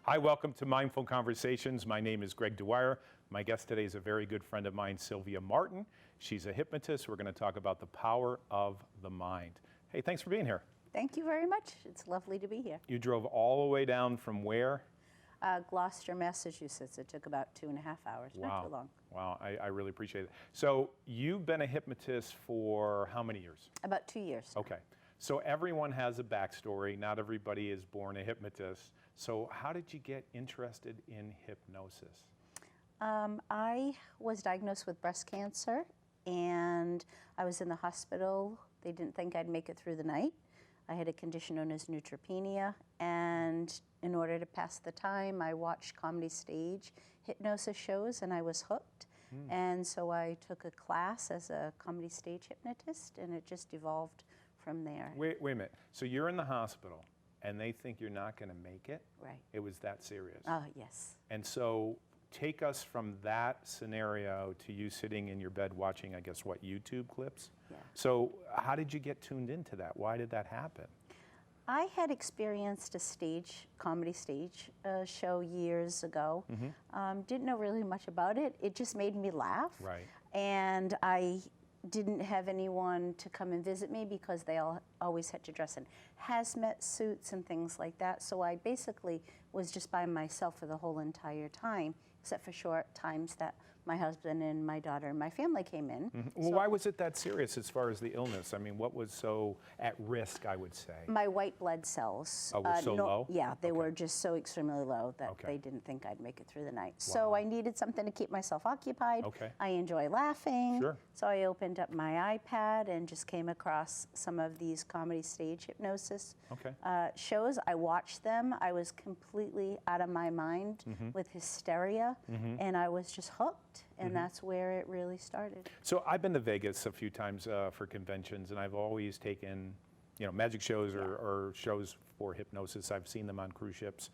Hi, welcome to Mindful Conversations. My name is Greg Dwyer. My guest today is a very good friend of mine, Sylvia Martin. She's a hypnotist. We're going to talk about the power of the mind. Hey, thanks for being here. Thank you very much. It's lovely to be here. You drove all the way down from where? Gloucester, Massachusetts. It took about 2.5 hours, not too long. Wow, I really appreciate it. So you've been a hypnotist for how many years? About 2 years. Okay. So everyone has a backstory. Not everybody is born a hypnotist. So how did you get interested in hypnosis? I was diagnosed with breast cancer, and I was in the hospital. They didn't think I'd make it through the night. I had a condition known as neutropenia, and in order to pass the time, I watched comedy stage hypnosis shows, and I was hooked. And so I took a class as a comedy stage hypnotist, and it just evolved from there. Wait a minute. So you're in the hospital, and they think you're not going to make it? Right. It was that serious? Yes. And so take us from that scenario to you sitting in your bed watching, I guess, what, YouTube clips? Yeah. So how did you get tuned into that? Why did that happen? I had experienced a comedy stage show years ago. Didn't know really much about it. It just made me laugh. Right. And I didn't have anyone to come and visit me because they always had to dress in hazmat suits and things like that. So I basically was just by myself for the whole entire time, except for short times that my husband and my daughter and my family came in. Well, why was it that serious as far as the illness? I mean, what was so at risk, I would say? My white blood cells. Were so low? Yeah, they were just so extremely low that they didn't think I'd make it through the night. So I needed something to keep myself occupied. I enjoy laughing. Sure. So I opened up my iPad and just came across some of these comedy stage hypnosis shows. I watched them. I was completely out of my mind with hysteria, and I was just hooked. And that's where it really started. So I've been to Vegas a few times for conventions, and I've always taken, magic shows or shows for hypnosis. I've seen them on cruise ships.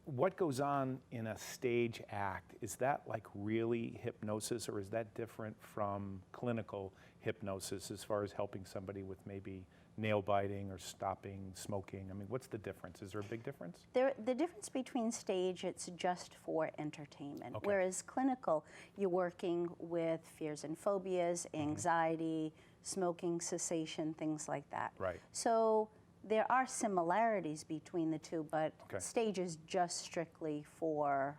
What goes on in a stage act? Is that like really hypnosis, or is that different from clinical hypnosis as far as helping somebody with maybe nail biting or stopping smoking? I mean, what's the difference? Is there a big difference? The difference between stage, it's just for entertainment. Whereas clinical, you're working with fears and phobias, anxiety, smoking cessation, things like that. Right. So there are similarities between the two, but stage is just strictly for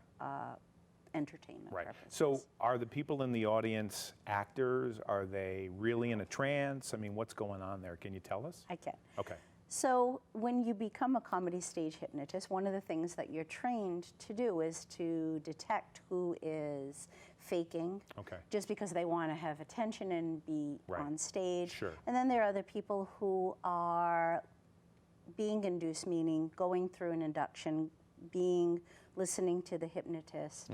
entertainment purposes. So are the people in the audience actors? Are they really in a trance? I mean, what's going on there? Can you tell us? I can. Okay. So when you become a comedy stage hypnotist, one of the things that you're trained to do is to detect who is faking just because they want to have attention and be on stage. Sure. And then there are other people who are being induced, meaning going through an induction, listening to the hypnotist,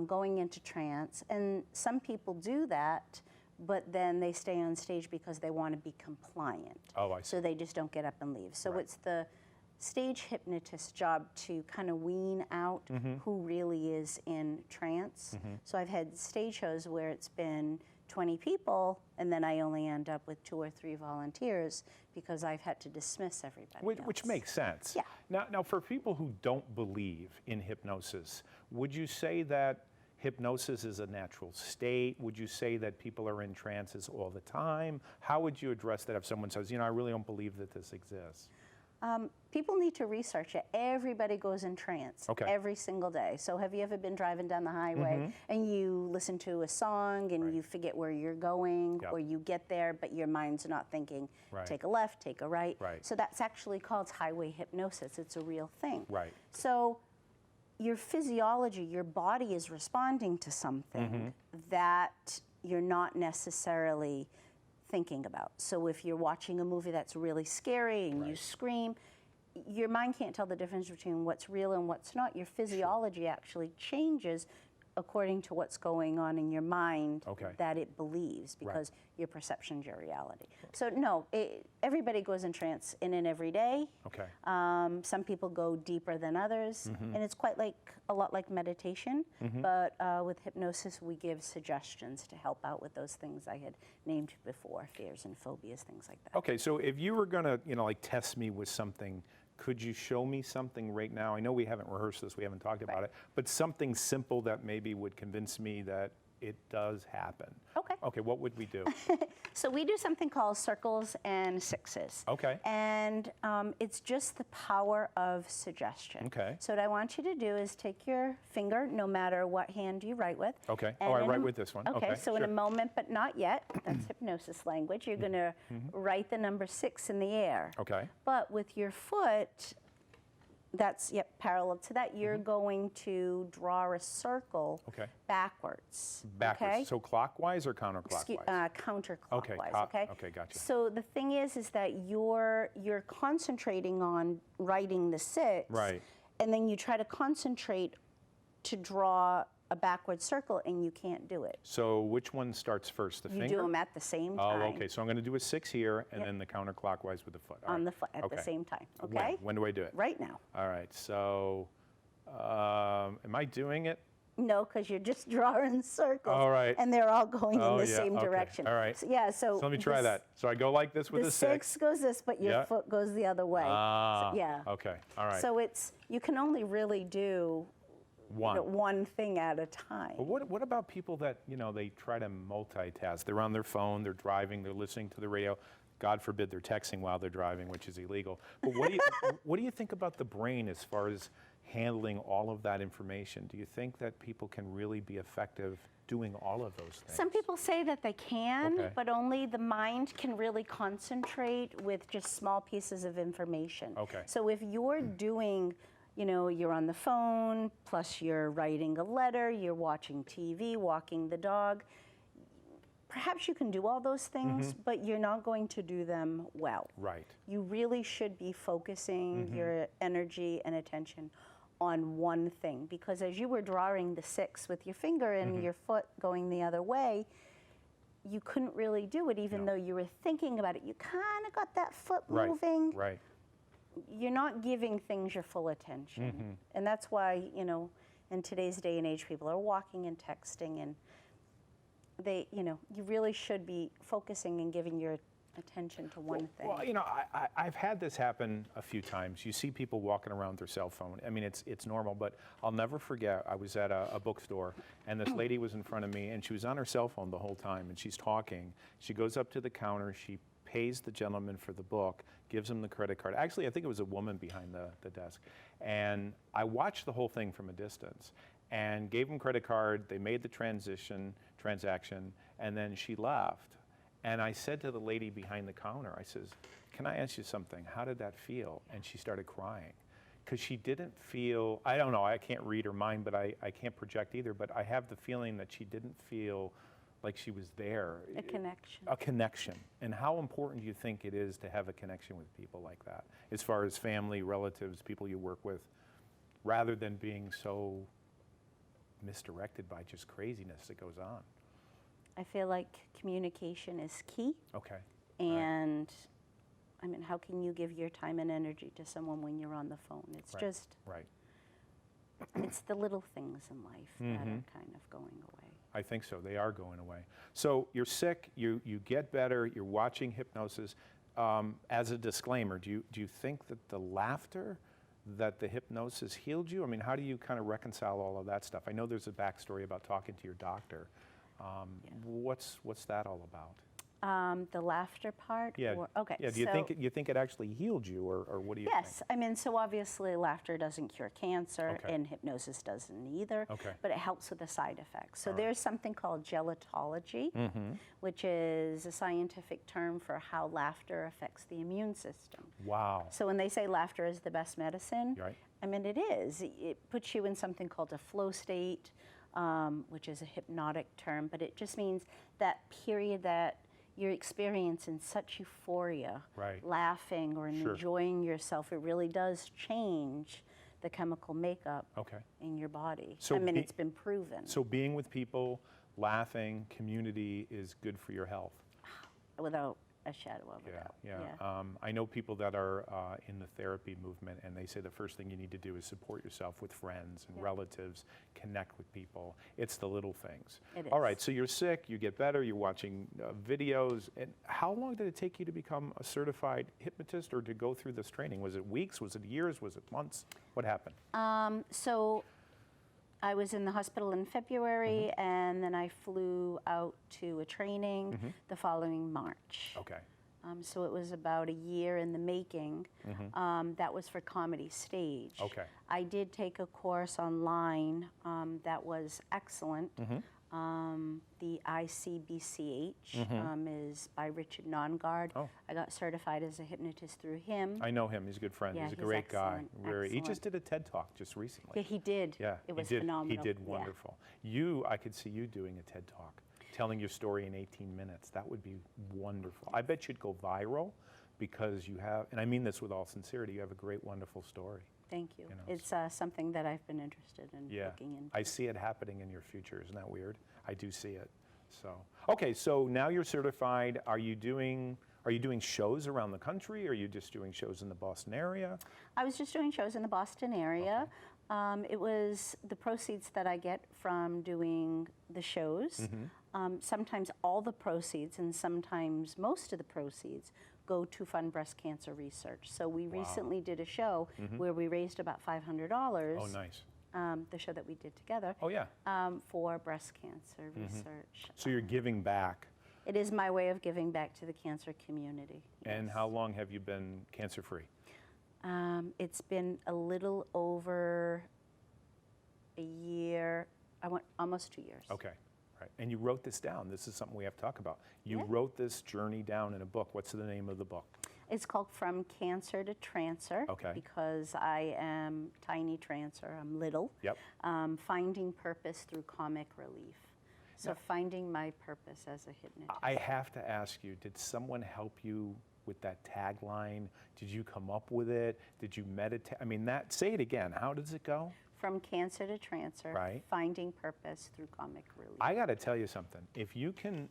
going into trance. And some people do that, but then they stay on stage because they want to be compliant. Oh, I see. So they just don't get up and leave. So it's the stage hypnotist's job to kind of wean out who really is in trance. So I've had stage shows where it's been 20 people, and then I only end up with 2 or 3 volunteers because I've had to dismiss everybody else. Which makes sense. Yeah. Now, for people who don't believe in hypnosis, would you say that hypnosis is a natural state? Would you say that people are in trances all the time? How would you address that if someone says, I really don't believe that this exists? People need to research it. Everybody goes in trance every single day. So have you ever been driving down the highway and you listen to a song and you forget where you're going, or you get there but your mind's not thinking, take a left, take a right. So that's actually called highway hypnosis. It's a real thing. So your physiology, your body is responding to something that you're not necessarily thinking about. So if you're watching a movie that's really scary and you scream, your mind can't tell the difference between what's real and what's not. Your physiology actually changes according to what's going on in your mind that it believes, because your perception's your reality. So no, everybody goes in trance in and every day. Some people go deeper than others, and it's quite a lot like meditation, but with hypnosis we give suggestions to help out with those things I had named before, fears and phobias, things like that. Okay, so if you were gonna, like test me with something Could you show me something right now? I know we haven't rehearsed this, we haven't talked about it, but something simple that maybe would convince me that it does happen. Okay. Okay, what would we do? So we do something called circles and sixes. Okay. And it's just the power of suggestion. Okay. So what I want you to do is take your finger, no matter what hand you write with. Okay. And Oh, I write with this one. Okay, Okay, so in sure. a moment, but not yet, that's hypnosis language, you're going to write the number 6 in the air. Okay. But with your foot, that's parallel to that, you're going to draw a circle backwards. Backwards. Okay? So clockwise or counterclockwise? Counterclockwise. Okay, gotcha. So the thing is that you're concentrating on writing the 6, Right. and then you try to concentrate to draw a backward circle, and you can't do it. So which one starts first, the You finger? do them at the same time. Oh, okay. So I'm going to do a 6 here, and then the counterclockwise with the foot. All On right. the foot at the same time. Okay. When do I do it? Right now. All right. So, am I doing it? No, because you're just drawing circles. All right. And they're all going in the yeah, same okay. direction. All right. So, yeah. So let me try that. So I go like this with the a 6. 6 goes this, but your foot goes the other way. Ah. So, yeah. Okay. All right. So you can only really do one thing at a time. But what about people that, they try to multitask? They're on their phone, they're driving, they're listening to the radio. God forbid they're texting while they're driving, which is illegal. But what do you think about the brain as far as handling all of that information? Do you think that people can really be effective doing all of those things? Some people say that they can, Okay. but only the mind can really concentrate with just small pieces of information. Okay. So if you're doing, you're on the phone, plus you're writing a letter, you're watching TV, walking the dog, perhaps you can do all those things, but you're not going to do them well. Right. You really should be focusing your energy and attention on one thing, because as you were drawing the 6 with your finger and your foot going the other way, you couldn't really do it even though you were thinking about it. You kind of got that foot moving. Right. You're not giving things your full attention. And that's why, in today's day and age, people are walking and texting, and you really should be focusing and giving your attention to one thing. Well, I've had this happen a few times. You see people walking around with their cell phone. I mean, it's normal, but I'll never forget, I was at a bookstore, and this lady was in front of me, and she was on her cell phone the whole time, and she's talking. She goes up to the counter, she pays the gentleman for the book, gives him the credit card. Actually, I think it was a woman behind the desk. And I watched the whole thing from a distance and gave him credit card. They made the transaction, and then she left. And I said to the lady behind the counter, I says, "Can I ask you something? How did that feel?" And she started crying. Because she didn't feel, I don't know, I can't read her mind, but I can't project either, but I have the feeling that she didn't feel like she was there. A connection. A connection. And how important do you think it is to have a connection with people like that, as far as family, relatives, people you work with, rather than being so misdirected by just craziness that goes on? I feel like communication is key. Okay. And I mean, how can you give your time and energy to someone when you're on the phone? It's just, it's the little things in life that are kind of going away. I think so. They are going away. So you're sick, you get better, you're watching hypnosis. As a disclaimer, do you think that the laughter, that the hypnosis healed you? I mean, how do you kind of reconcile all of that stuff? I know there's a backstory about talking to your doctor. What's that all about? The laughter part? Yeah. Okay. Yeah. Do you think it actually healed you, or what do you think? Yes. I mean, so obviously laughter doesn't cure cancer, Okay. and hypnosis doesn't either. Okay. But it helps with the side effects. So there's something called gelotology, which is a scientific term for how laughter affects the immune system. Wow. So when they say laughter is the best medicine, Right. I mean, it is. It puts you in something called a flow state, which is a hypnotic term, but it just means that period that you're experiencing such euphoria, laughing or enjoying yourself. It really does change the chemical makeup in your body. So I mean, it's been proven. So being with people, laughing, community is good for your health. Without a shadow of a doubt. Yeah. I know people that are in the therapy movement, and they say the first thing you need to do is support yourself with friends and relatives, connect with people. It's the little things. It is. All right, so you're sick, you get better, you're watching videos. And how long did it take you to become a certified hypnotist or to go through this training? Was it weeks? Was it years? Was it months? What happened? So I was in the hospital in February, and then I flew out to a training the following March. Okay. So it was about a year in the making. That was for comedy stage. Okay. I did take a course online that was excellent. The ICBCH is by Richard Nongard. Oh. I got certified as a hypnotist through him. I know him. He's a good friend. Yeah, he's a great guy. excellent, He just did a TED Talk just recently. Yeah, he did. Yeah, it was he did, phenomenal. He did wonderful. I could see you doing a TED Talk, telling your story in 18 minutes. That would be wonderful. I bet you'd go viral because you have, and I mean this with all sincerity, you have a great, wonderful story. Thank you. You know, It's something that I've been interested in looking into. I see it happening in your future. Isn't that weird? I do see it. So, okay, so now you're certified. Are you doing shows around the country? Or are you just doing shows in the Boston area? I was just doing shows in the Boston area. It was the proceeds that I get from doing the shows. Sometimes all the proceeds and sometimes most of the proceeds go to fund breast cancer research. So we recently did a show where we raised about $500. Oh, nice. The show that we did together. Oh, yeah. For breast cancer research. So you're giving back. It is my way of giving back to the cancer community. And how long have you been cancer-free? It's been a little over a year, almost 2 years. Okay, right. And you wrote this down. This is something we have to talk about. You wrote this journey down in a book. What's the name of the book? It's called From Cancer to Trancer. Okay. Because I am tiny trancer, I'm little. Yep. Finding purpose through comic relief. So finding my purpose as a hypnotist. I have to ask you, did someone help you with that tagline? Did you come up with it? Did you meditate? I mean, say it again. How does it go? From cancer to trancer, finding purpose through comic relief. I got to tell you something. If you can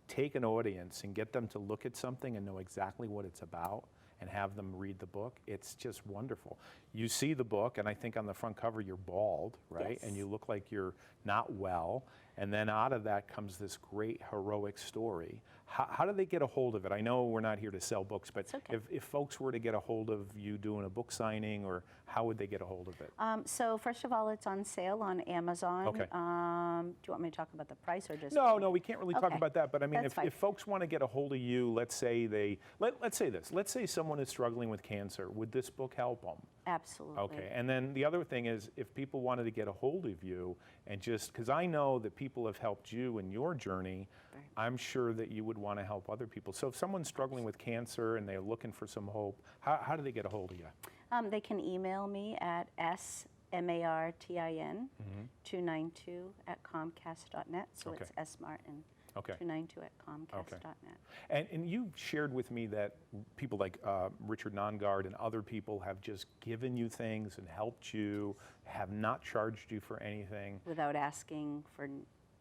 take an audience and get them to look at something and know exactly what it's about and have them read the book, it's just wonderful. You see the book, and I think on the front cover you're bald, right? Yes. And you look like you're not well. And then out of that comes this great heroic story. How do they get a hold of it? I know we're not here to sell books, but if folks were to get a hold of you doing a book signing, or how would they get a hold of it? So first of all, it's on sale on Amazon. Okay. Do you want me to talk about the price or just? No, we can't really talk about that. But I mean, if folks want to get a hold of you, let's say let's say this. Let's say someone is struggling with cancer. Would this book help them? Absolutely. Okay. And then the other thing is, if people wanted to get a hold of you, and just because I know that people have helped you in your journey, I'm sure that you would want to help other people. So if someone's struggling with cancer and they're looking for some hope, how do they get a hold of you? They can email me at smartin 292@comcast.net. So it's smartin 292@comcast.net. And you shared with me that people like Richard Nongard and other people have just given you things and helped you, have not charged you for anything. Without asking for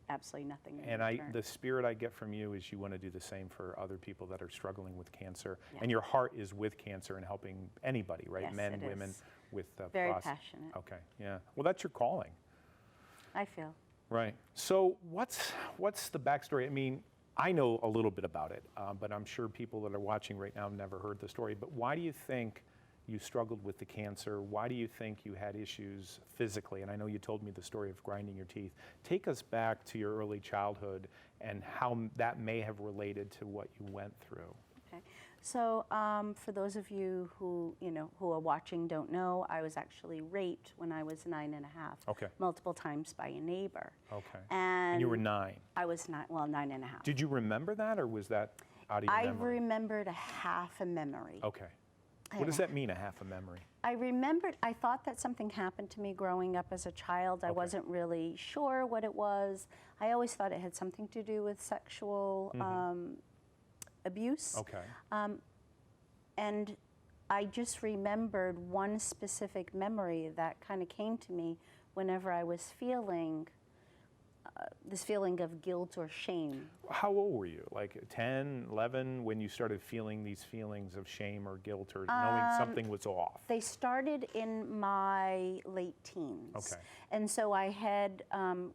absolutely nothing in and return. The spirit I get from you is you want to do the same for other people that are struggling with cancer. And your heart is with cancer and helping anybody, right? Yes, Men, it women, is. with Very passionate. Okay, yeah. Well, that's your calling. I feel. Right. So what's the backstory? I mean, I know a little bit about it, but I'm sure people that are watching right now have never heard the story. But why do you think you struggled with the cancer? Why do you think you had issues physically? And I know you told me the story of grinding your teeth. Take us back to your early childhood and how that may have related to what you went through. Okay. So for those of you who are watching don't know, I was actually raped when I was 9 1/2. Multiple times by a neighbor. Okay. And you were 9. I was 9 1/2. Did you remember that, or was that out of your memory? I remembered a half a memory. Okay. What does that mean, a half a memory? I thought that something happened to me growing up as a child. I wasn't really sure what it was. I always thought it had something to do with sexual abuse. Okay. And I just remembered one specific memory that kind of came to me whenever I was feeling this feeling of guilt or shame. How old were you? Like 10, 11, when you started feeling these feelings of shame or guilt or knowing something was off? They started in my late teens. Okay. And so I had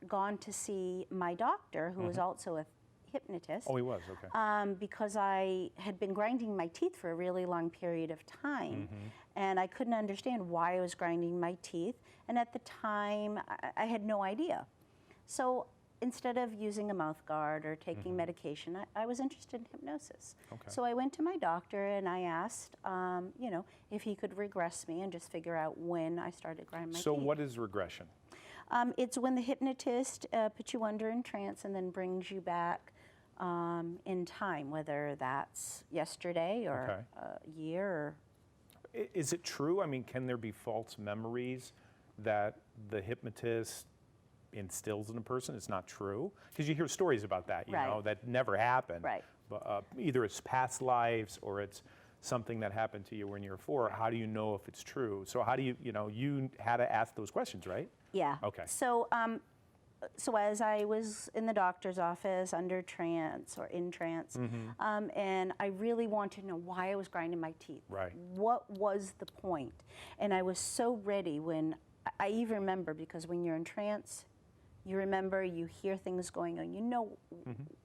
gone to see my doctor, who was also a hypnotist. Oh, he was, okay. Because I had been grinding my teeth for a really long period of time. And I couldn't understand why I was grinding my teeth. And at the time, I had no idea. So instead of using a mouth guard or taking medication, I was interested in hypnosis. Okay. So I went to my doctor and I asked, you know, if he could regress me and just figure out when I started grinding my teeth. So what is regression? It's when the hypnotist puts you under in trance and then brings you back in time, whether that's yesterday or a year. Or Is it true? I mean, can there be false memories that the hypnotist instills in a person? It's not true, because you hear stories about that, you know, that never happened. Right. But either it's past lives or it's something that happened to you when you were 4. How do you know if it's true? So how do you, you had to ask those questions, right? Yeah. Okay. So, so as I was in the doctor's office under trance or in trance, and I really wanted to know why I was grinding my teeth. Right. What was the point? And I was so ready when, I even remember, because when you're in trance, you remember, you hear things going on, you know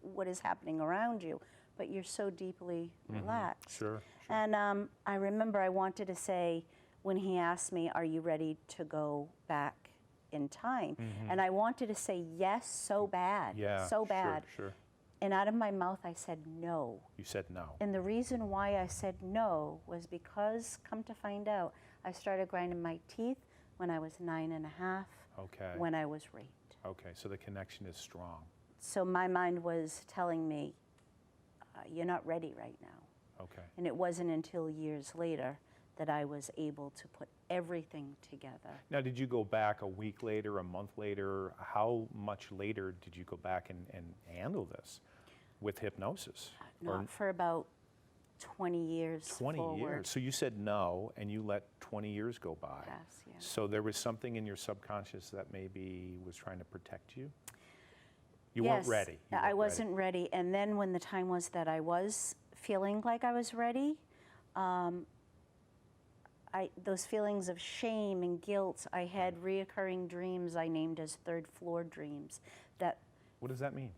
what is happening around you, but you're so deeply relaxed. Sure. And I remember I wanted to say, when he asked me, are you ready to go back in time? And I wanted to say yes so bad, so bad. Sure. And out of my mouth I said no. You said no. And the reason why I said no was because, come to find out, I started grinding my teeth when I was 9.5, Okay. when I was raped. Okay, so the connection is strong. So my mind was telling me, you're not ready right now. Okay. And it wasn't until years later that I was able to put everything together. Now, did you go back a week later, a month later? How much later did you go back and handle this with hypnosis? Not for about 20 years 20 forward. years. So you said no, and you let 20 years go by. Yes, yeah. So there was something in your subconscious that maybe was trying to protect you? You weren't ready. I wasn't ready. And then when the time was that I was feeling like I was ready, those feelings of shame and guilt, I had reoccurring dreams I named as third floor dreams. What does that mean?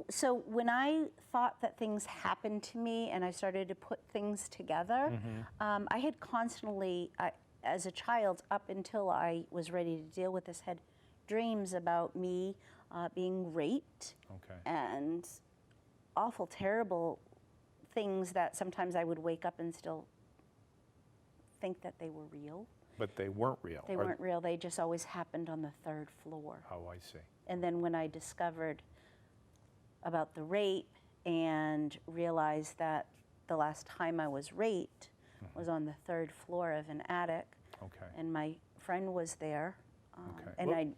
So when I thought that things happened to me and I started to put things together, I had constantly, as a child, up until I was ready to deal with this, had dreams about me being raped and awful, terrible things that sometimes I would wake up and still think that they were real. But they weren't real. They weren't real. They just always happened on the 3rd floor. Oh, I see. And then when I discovered about the rape and realized that the last time I was raped was on the 3rd floor of an attic, and my friend was there, and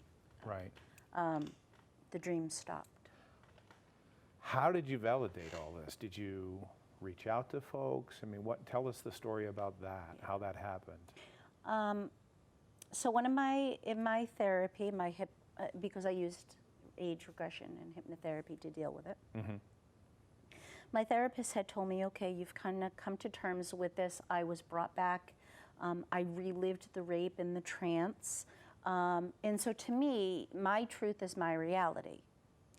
the dream stopped. How did you validate all this? Did you reach out to folks? I mean, tell us the story about that, how that happened. So in my therapy, because I used age regression and hypnotherapy to deal with it, my therapist had told me, okay, you've kind of come to terms with this. I was brought back. I relived the rape in the trance. And so to me, my truth is my reality.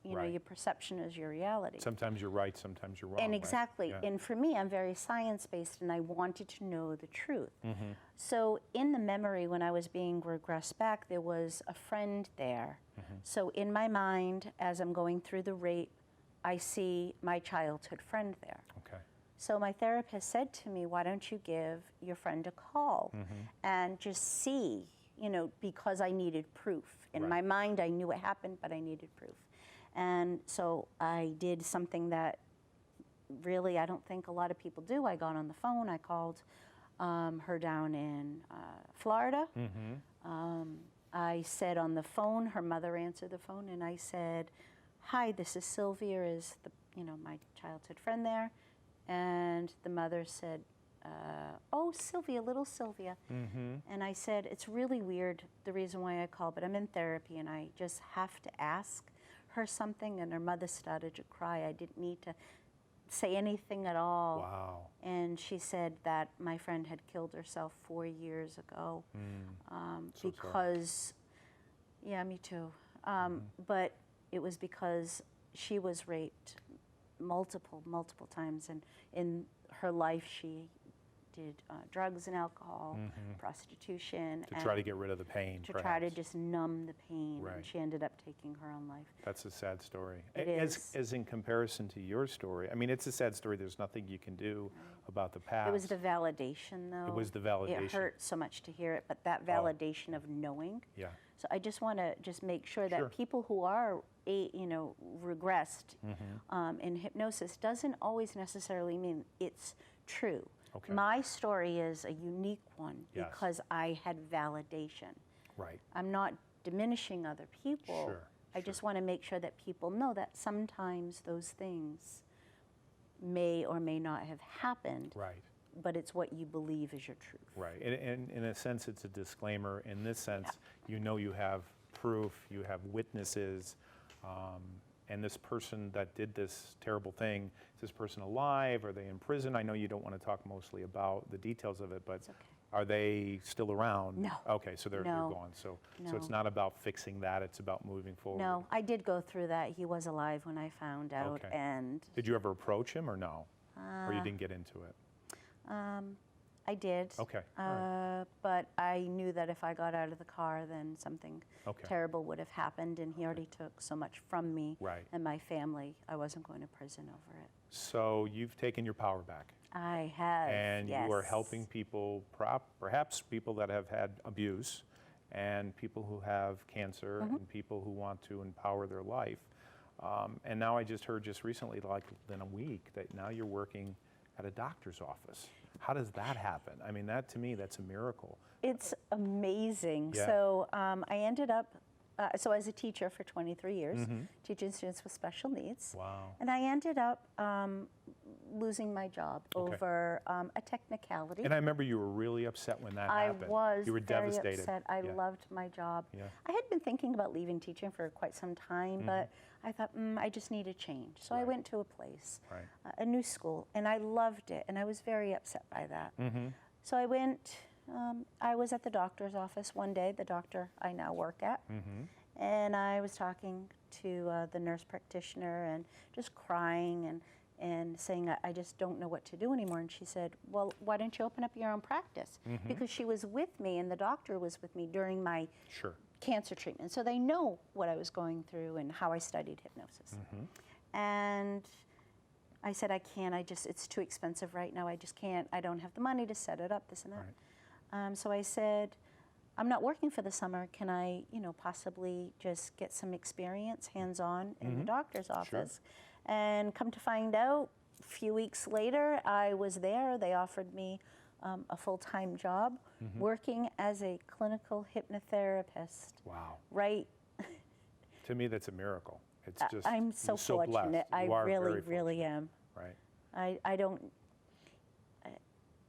You know, your perception is your reality. Sometimes you're right, sometimes you're wrong. And exactly. Right? Yeah. And for me, I'm very science-based, and I wanted to know the truth. So in the memory, when I was being regressed back, there was a friend there. So in my mind, as I'm going through the rape, I see my childhood friend there. Okay. So my therapist said to me, why don't you give your friend a call and just see, you know, because I needed proof. In my mind, I knew it happened, but I needed proof. And so I did something that really I don't think a lot of people do. I got on the phone. I called her down in Florida. I said on the phone, her mother answered the phone, and I said, hi, this is Sylvia, is my childhood friend there? And the mother said, oh, Sylvia, little Sylvia. And I said, it's really weird, the reason why I called, but I'm in therapy and I just have to ask her something. And her mother started to cry. I didn't need to say anything at all. Wow. And she said that my friend had killed herself 4 years ago So because, yeah, me too. But it was because she was raped multiple times, and in her life she did drugs and alcohol, prostitution. To try to get rid of the pain, to perhaps. try to just numb the pain. Right. And she ended up taking her own life. That's a sad story. It is. As in comparison to your story, I mean, it's a sad story. There's nothing you can do about the past. It was the validation, though. It was the validation. It hurt so much to hear it, but that validation of knowing. Yeah. So I just want to just make sure that people who are, regressed in hypnosis doesn't always necessarily mean it's true. Okay. My story is a unique one Yes. because I had validation. Right. I'm not diminishing other people. Sure. I just want to make sure that people know that sometimes those things may or may not have happened. Right. But it's what you believe is your truth. Right. And in a sense, it's a disclaimer. In this sense, you know you have proof, you have witnesses, and this person that did this terrible thing, is this person alive? Are they in prison? I know you don't want to talk mostly about the details of it, but are they still around? No. Okay, so they're gone. So it's not about fixing that, it's about moving forward. No, I did go through that. He was alive when I found out. Okay. And Did you ever approach him or no? Or you didn't get into it? I did. Okay. But I knew that if I got out of the car, then something terrible would have happened, and he already took so much from me and my family. I wasn't going to prison over it. So you've taken your power back. I have, And yes. you are helping people, perhaps people that have had abuse, and people who have cancer, and people who want to empower their life. And now I just heard just recently, like in a week, that now you're working at a doctor's office. How does that happen? I mean, that to me, that's a miracle. It's amazing. Yeah. So I ended up, so I was a teacher for 23 years, teaching students with special needs. Wow. And I ended up losing my job over a technicality. And I remember you were really upset when that happened. I was You were very devastated. upset. I loved my job. Yeah. I had been thinking about leaving teaching for quite some time, but I thought, I just need a change. So I went to a place, a new school, and I loved it, and I was very upset by that. So I went, I was at the doctor's office one day, the doctor I now work at, and I was talking to the nurse practitioner and just crying and saying, I just don't know what to do anymore. And she said, well, why don't you open up your own practice? Because she was with me and the doctor was with me during my cancer treatment. So they know what I was going through and how I studied hypnosis. And I said, I can't, it's too expensive right now. I just can't, I don't have the money to set it up, this and that. So I said, I'm not working for the summer. Can I, possibly just get some experience hands-on in the doctor's office? And come to find out, a few weeks later, I was there. They offered me a full-time job working as a clinical hypnotherapist. Wow. Right. To me, that's a miracle. It's just, I'm so fortunate. fortunate. I really am. Right. I don't,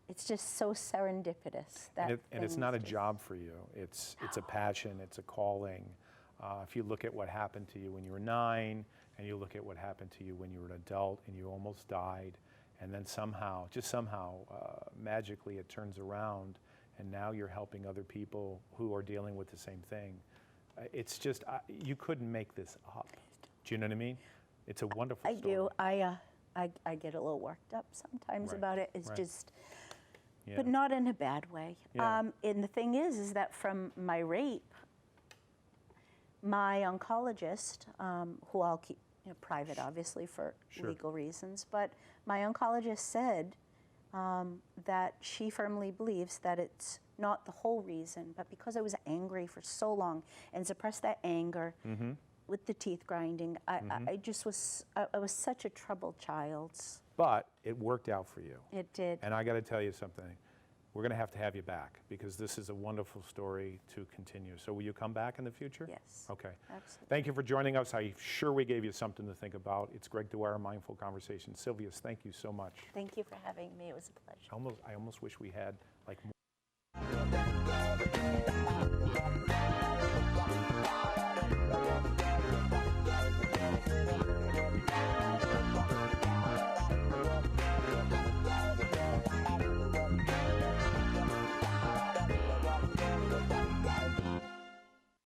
it's just so serendipitous. That And it's not a job for you. It's a passion, it's a calling. If you look at what happened to you when you were 9, and you look at what happened to you when you were an adult and you almost died, and then somehow, magically it turns around, and now you're helping other people who are dealing with the same thing. It's just, you couldn't make this up. Do you know what I mean? It's a wonderful story. I do. I get a little worked up sometimes about it. It's just, Yeah. but not in a bad way. Yeah. And the thing is that from my rape, my oncologist, who I'll keep private, obviously, for legal reasons, but my oncologist said that she firmly believes that it's not the whole reason, but because I was angry for so long and suppressed that anger with the teeth grinding, I just was, I was such a troubled child. But it worked out for you. It did. And I got to tell you something. we're going to have you back because this is a wonderful story to continue. So will you come back in the future? Yes. Okay. Absolutely. Thank you for joining us. I'm sure we gave you something to think about. It's Greg Dwyer, Mindful Conversation. Sylvia's, thank you so much. Thank you for having me. It was a pleasure. I almost wish we had like more